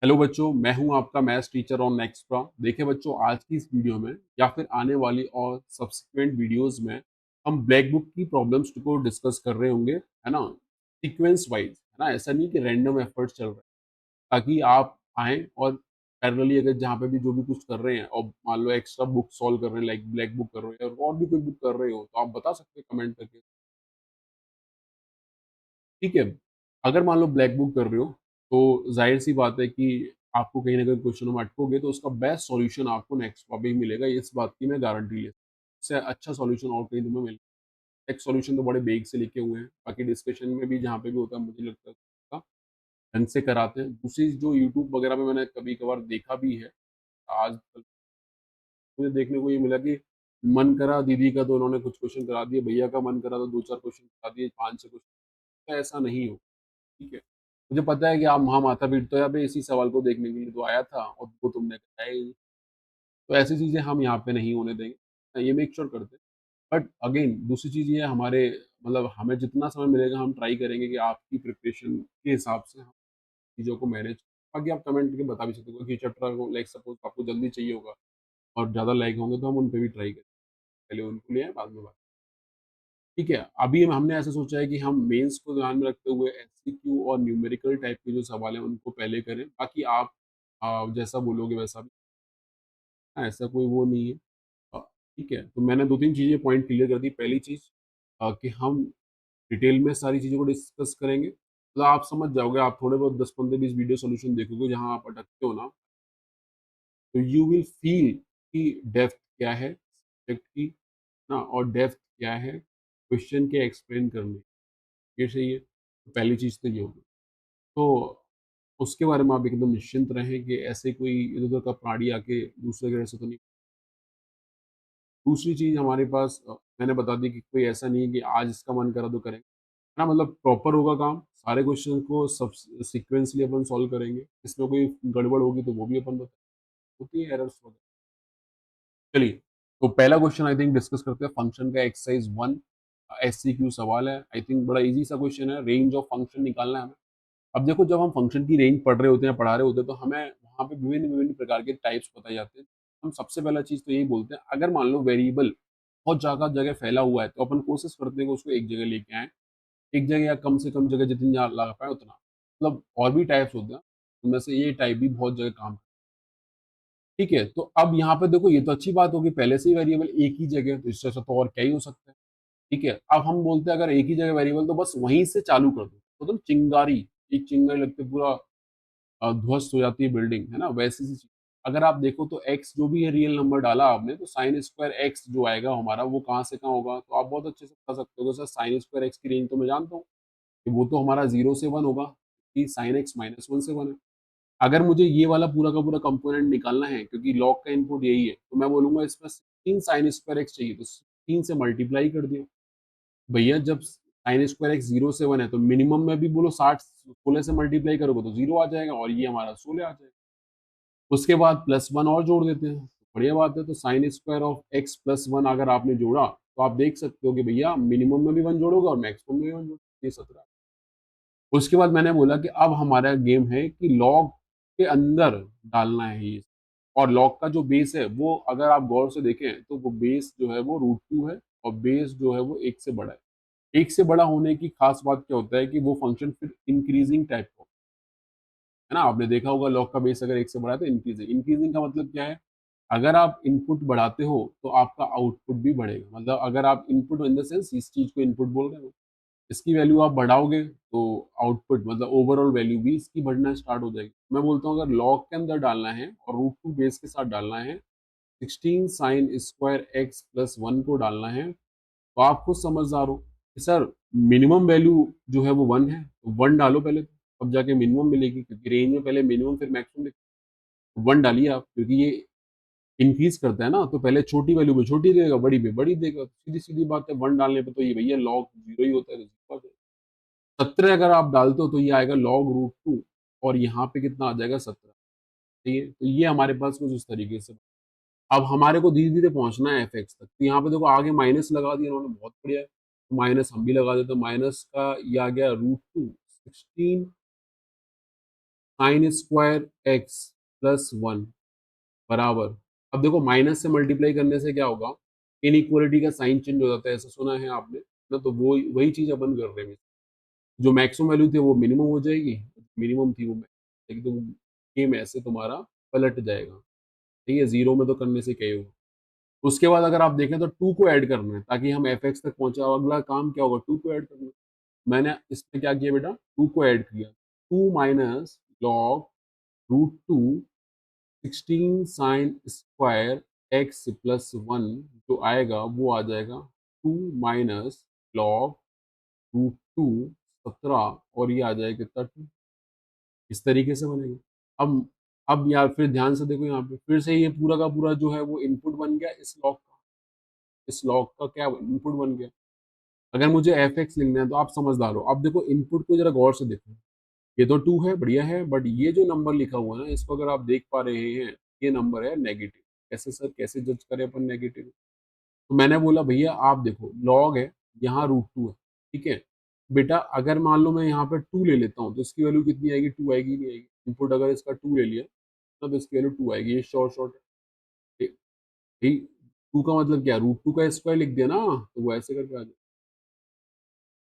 Hello बच्चों, मैं हूं आपका मैथ्स टीचर ऑन नेक्स्ट्रा। देखिए बच्चों, आज की इस वीडियो में या फिर आने वाली और सब्सिक्वेंट वीडियोस में हम ब्लैक बुक की प्रॉब्लम्स को डिस्कस कर रहे होंगे, है ना। सीक्वेंस वाइज, है ना। ऐसा नहीं कि रैंडम एफर्ट्स चल रहे हैं, ताकि आप आएँ और पैरेलली अगर जहाँ पे भी जो भी कुछ कर रहे हैं और मान लो एक्स्ट्रा बुक सॉल्व कर रहे हैं, लाइक ब्लैक बुक कर रहे हैं और भी कोई बुक कर रहे हो, तो आप बता सकते हैं कमेंट करके। ठीक है। अगर मान लो ब्लैक बुक कर रहे हो, तो ज़ाहिर-सी बात है कि आपको कहीं न कहीं क्वेश्चनों में अटकोगे, तो उसका बेस्ट सॉल्यूशन आपको नेक्स्ट टॉपिक मिलेगा, इस बात की मैं गारंटी लेता हूँ। इससे अच्छा सॉल्यूशन और कहीं तुम्हें मिल नेक्स्ट सॉल्यूशन तो बड़े बेग से लिखे हुए हैं, बाकी डिस्कशन में भी जहाँ पे भी होता है मुझे लगता है का ढंग से कराते हैं। दूसरी जो यूट्यूब वगैरह पे मैंने कभी-कभार देखा भी है, आजकल मुझे देखने को ये मिला कि मन करा दीदी का तो उन्होंने कुछ क्वेश्चन करा दिए, भैया का मन करा तो 2-4 क्वेश्चन करा दिए, 5-6 क्वेश्चन। ऐसा नहीं हो, ठीक है। मुझे पता है कि आप वहाँ माथा-पीट तो यहाँ पे इसी सवाल को देखने के लिए तो आया था और वो तुमने कराया ही नहीं। तो ऐसी चीज़ें हम यहाँ पे नहीं होने देंगे। ये मेक श्योर करते हैं। बट अगेन दूसरी चीज़ ये है, हमारे मतलब हमें जितना समय मिलेगा हम ट्राई करेंगे कि आपकी प्रिपरेशन के हिसाब से हम चीज़ों को मैनेज। बाकी आप कमेंट करके बता भी सकते हो कि चैप्टर को लाइक सपोज़ आपको जल्दी चाहिए होगा और ज़्यादा लाइक होंगे तो हम उन पे भी ट्राई करेंगे। पहले उनको ले आएँ, बाद में बात। ठीक है, अभी हमने ऐसा सोचा है कि हम मेंस को ध्यान में रखते हुए एमसीक्यू और न्यूमेरिकल टाइप के जो सवाल हैं उनको पहले करें। बाकी आप जैसा बोलोगे वैसा भी, ऐसा कोई वो नहीं है। अ, ठीक है, तो मैंने 2-3 चीज़ें पॉइंट क्लियर कर दी। पहली चीज़ कि हम डिटेल में सारी चीज़ों को डिस्कस करेंगे। मतलब आप समझ जाओगे, आप थोड़े बहुत 10, 15, 20 वीडियो सॉल्यूशन देखोगे जहाँ आप अटकते हो ना, तो यू विल फील कि डेप्थ क्या है सब्जेक्ट की ना, और डेप्थ क्या है क्वेश्चन के एक्सप्लेन करने की। ये सही है। तो पहली चीज़ तो ये होगी। तो उसके बारे में आप एकदम निश्चिंत रहें कि ऐसे कोई इधर-उधर का प्राणी आके दूसरे ग्रह से तो नहीं। दूसरी चीज़ हमारे पास मैंने बता दी कि कोई ऐसा नहीं है कि आज इसका मन करा तो करेंगे, है ना। मतलब प्रॉपर होगा काम, सारे क्वेश्चन को सब सीक्वेंसली अपन सॉल्व करेंगे। इसमें कोई गड़बड़ होगी तो वो भी अपन बता होती है एरर्स वगैरह। चलिए, तो पहला क्वेश्चन आई थिंक डिस्कस करते हैं फंक्शन का, एक्सरसाइज 1 एससीक्यू सवाल है। आई थिंक बड़ा ईज़ी सा क्वेश्चन है, रेंज ऑफ फंक्शन निकालना है हमें। अब देखो, जब हम फंक्शन की रेंज पढ़ रहे होते हैं, पढ़ा रहे होते हैं, तो हमें वहाँ पे विभिन्न-विभिन्न प्रकार के टाइप्स बताए जाते हैं। हम सबसे पहला चीज़ तो यही बोलते हैं, अगर मान लो वेरिएबल बहुत ज़्यादा जगह फैला हुआ है, तो अपन कोशिश करते हैं कि उसको एक जगह लेके आएँ। एक जगह या कम से कम जगह जितनी लगा पाएँ उतना। मतलब और भी टाइप्स होते हैं, उनमें से ये टाइप भी बहुत जगह काम। ठीक है, तो अब यहाँ पे देखो, ये तो अच्छी बात होगी, पहले से ही वेरिएबल एक ही जगह, तो इससे अच्छा तो और क्या ही हो सकता है। ठीक है, अब हम बोलते हैं अगर एक ही जगह वेरिएबल तो बस वहीं से चालू कर दो, तो तुम चिंगारी, एक चिंगारी लगते पूरा ध्वस्त हो जाती है बिल्डिंग, है ना? वैसी सी चीज़। अगर आप देखो तो x जो भी है रियल नंबर डाला आपने, तो sin स्क्वायर x जो आएगा हमारा, वो कहाँ से कहाँ होगा? तो आप बहुत अच्छे से बता सकते हो, सर sin स्क्वायर x की रेंज तो मैं जानता हूँ कि वो तो हमारा 0 से 1 होगा, कि sin x -1 से 1 है। अगर मुझे ये वाला पूरा का पूरा कंपोनेंट निकालना है, क्योंकि लॉग का इनपुट यही है, तो मैं बोलूँगा इसमें 16 sin स्क्वायर x चाहिए, तो 16 से मल्टीप्लाई कर दिया। भैया जब sin स्क्वायर x 0 से 1 है, तो मिनिमम में भी बोलो 60 16 से मल्टीप्लाई करोगे तो 0 आ जाएगा और ये हमारा 16 आ जाएगा। उसके बाद प्लस 1 और जोड़ देते हैं। बढ़िया बात है, तो sin square of x plus 1 अगर आपने जोड़ा, तो आप देख सकते हो कि भैया मिनिमम में भी 1 जोड़ोगे और मैक्सिमम में भी 1 जोड़ोगे, ये 17। उसके बाद मैंने बोला कि अब हमारा गेम है कि लॉग के अंदर डालना है ये, और लॉग का जो बेस है वो अगर आप गौर से देखें तो वो बेस जो है वो √2 है और बेस जो है वो 1 से बड़ा है। 1 से बड़ा होने की खास बात क्या होता है कि वो फंक्शन फिर इंक्रीजिंग टाइप का, है ना? आपने देखा होगा लॉग का बेस अगर 1 से बड़ा है तो इंक्रीजिंग। इंक्रीजिंग का मतलब क्या है? अगर आप इनपुट बढ़ाते हो तो आपका आउटपुट भी बढ़ेगा। मतलब अगर आप इनपुट इन द सेंस इस चीज़ को इनपुट बोल रहे हो, इसकी वैल्यू आप बढ़ाओगे तो आउटपुट मतलब ओवरऑल वैल्यू भी इसकी बढ़ना स्टार्ट हो जाएगी। मैं बोलता हूँ अगर लॉग के अंदर डालना है और √2 बेस के साथ डालना है, 16 sin स्क्वायर x प्लस 1 को डालना है, तो आप खुद समझदार हो कि सर मिनिमम वैल्यू जो है वो 1 है, तो 1 डालो पहले, तब जाके मिनिमम मिलेगी, क्योंकि रेंज में पहले मिनिमम फिर मैक्सिमम लिखते हैं। 1 डालिए आप, क्योंकि ये इंक्रीज़ करता है ना, तो पहले छोटी वैल्यू पे छोटी देगा, बड़ी पे बड़ी देगा। सीधी-सीधी बात है, 1 डालने पे तो ये भैया लॉग 0 ही होता है, तो 0 आ जाएगा। 17 अगर आप डालते हो तो ये आएगा log√2 और यहाँ पे कितना आ जाएगा 17। ठीक है? तो ये हमारे पास कुछ इस तरीके से। अब हमारे को धीरे-धीरे पहुँचना है fx तक। तो यहाँ पे देखो आगे माइनस लगा दिया उन्होंने, बहुत बढ़िया है। तो माइनस हम भी लगा देते हैं, माइनस का ये आ गया √2 16 sine square X plus one बराबर, अब देखो माइनस से मल्टीप्लाई करने से क्या होगा, इनइक्वालिटी का साइन चेंज हो जाता है, ऐसा सुना है आपने ना, तो वो वही चीज अपन कर रहे हैं। जो मैक्सिमम वैल्यू थी वो मिनिमम हो जाएगी, मिनिमम थी वो एकदम गेम ऐसे तुम्हारा पलट जाएगा। ठीक है, जीरो में तो करने से क्या ही होगा। उसके बाद अगर आप देखें तो टू को ऐड करना है ताकि हम एफ एक्स तक पहुंचे। अब अगला काम क्या होगा, टू को ऐड करना है। मैंने इसमें क्या किया बेटा, टू को ऐड किया, two minus log root two 16 sine square X plus one, जो आएगा वो आ जाएगा two minus log root two 17, और ये आ जाएगा कितना, टू। इस तरीके से बनेगा। अब यार फिर ध्यान से देखो, यहाँ पे फिर से ये पूरा का पूरा जो है वो इनपुट बन गया इस लॉग का। इस लॉग का क्या इनपुट बन गया। अगर मुझे एफ एक्स लिखना है तो आप समझदार हो, अब देखो इनपुट को जरा गौर से देखो। ये तो टू है, बढ़िया है, बट ये जो नंबर लिखा हुआ है ना, इसको अगर आप देख पा रहे हैं, ये नंबर है नेगेटिव। कैसे सर, कैसे जज करें अपन नेगेटिव। तो मैंने बोला भैया आप देखो लॉग है, यहाँ रूट टू है, ठीक है बेटा। अगर मान लो मैं यहाँ पे टू ले लेता हूँ तो इसकी वैल्यू कितनी आएगी, टू आएगी, नहीं आएगी। इनपुट अगर इसका टू ले लिया तो इसकी वैल्यू टू आएगी, ये शॉर्ट शॉर्ट है। टू का मतलब क्या, रूट टू का स्क्वायर लिख दिया ना, तो वो ऐसे करके आ जाए।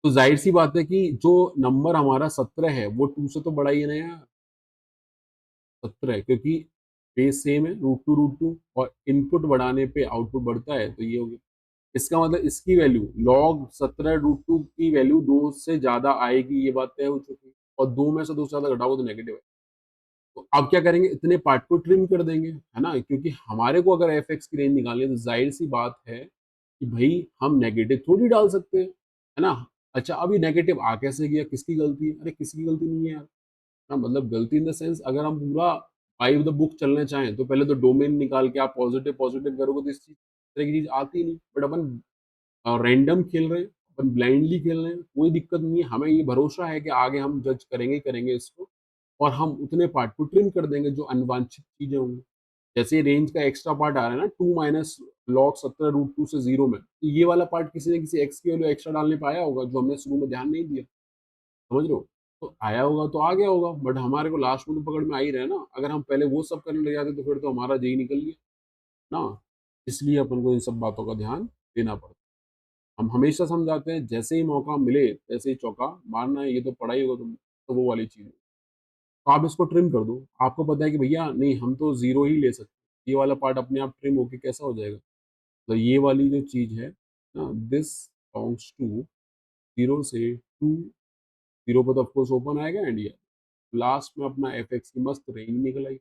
तो जाहिर सी बात है कि जो नंबर हमारा 17 है वो टू से तो बड़ा ही है ना यार। 17 है क्योंकि बेस सेम है, रूट टू, और इनपुट बढ़ाने पे आउटपुट बढ़ता है, तो ये हो गया। इसका मतलब इसकी वैल्यू लॉग 17 रूट टू की वैल्यू दो से ज्यादा आएगी, ये बात तय हो चुकी है। और दो में से दो से ज्यादा घटाओ तो नेगेटिव है। तो अब क्या करेंगे, इतने पार्ट को ट्रिम कर देंगे, है ना, क्योंकि हमारे को अगर एफ एक्स की रेंज निकालनी है तो जाहिर सी बात है कि भाई हम नेगेटिव थोड़ी डाल सकते हैं, है ना। अच्छा, अभी नेगेटिव आ कैसे गया, किसकी गलती है, अरे किसी की गलती नहीं है यार। हाँ, मतलब गलती इन द सेंस, अगर हम पूरा बाई द बुक चलना चाहें तो पहले तो डोमेन निकाल के आप पॉजिटिव पॉजिटिव करोगे तो इस चीज तरह की चीज आती नहीं। बट अपन रैंडम खेल रहे हैं, अपन ब्लाइंडली खेल रहे हैं, कोई दिक्कत नहीं है। हमें ये भरोसा है कि आगे हम जज करेंगे ही करेंगे इसको, और हम उतने पार्ट को ट्रिम कर देंगे जो अनवांछित चीजें होंगी। जैसे रेंज का एक्स्ट्रा पार्ट आ रहा है ना, two minus log 17 root two से जीरो में, तो ये वाला पार्ट किसी ने किसी एक्स की वैल्यू एक्स्ट्रा डालने पे आया होगा, जो हमने शुरू में ध्यान नहीं दिया। समझ रहे हो, तो आया होगा तो आ गया होगा, बट हमारे को लास्ट में तो पकड़ में आ ही रहा है ना। अगर हम पहले वो सब करने लग जाते तो फिर तो हमारा जेई निकल गया ना। इसलिए अपन को इन सब बातों का ध्यान देना पड़ता है। हम हमेशा समझाते हैं जैसे ही मौका मिले तैसे ही चौका मारना है, ये तो पढ़ाई होगा तुम, तो वो वाली चीज है। तो आप इसको ट्रिम कर दो, आपको पता है कि भैया नहीं हम तो जीरो ही ले सकते, ये वाला पार्ट अपने आप ट्रिम होके कैसा हो जाएगा। तो ये वाली जो चीज है ना, दिस बिलोंग्स टू जीरो से टू, जीरो पर तो ऑफकोर्स ओपन आएगा एंड ये लास्ट में अपना एफ एक्स की मस्त रेंज निकल आई।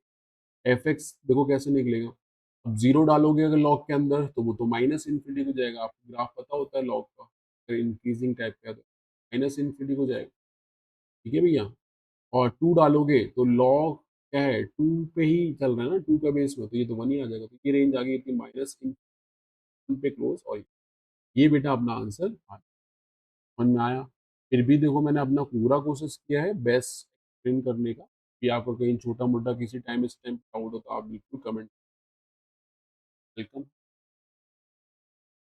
एफ एक्स देखो कैसे निकलेगा, अब जीरो डालोगे अगर लॉग के अंदर तो वो तो माइनस इन्फिनिटी को जाएगा। आपको ग्राफ पता होता है लॉग का, अगर इंक्रीजिंग टाइप का है तो माइनस इन्फिनिटी को जाएगा। ठीक है भैया, और टू डालोगे तो लॉग क्या है, टू पे ही चल रहा है ना, टू का बेस में, तो ये तो वन ही आ जाएगा। तो ये रेंज आ गई थी माइनस इन पे क्लोज, और ये बेटा अपना आंसर समझ में आया। फिर भी देखो मैंने अपना पूरा कोशिश किया है बेस्ट एक्सप्लेन करने का, कि आपको कहीं छोटा मोटा किसी टाइम इस टाइम डाउट हो तो आप बिल्कुल कमेंट, वेलकम।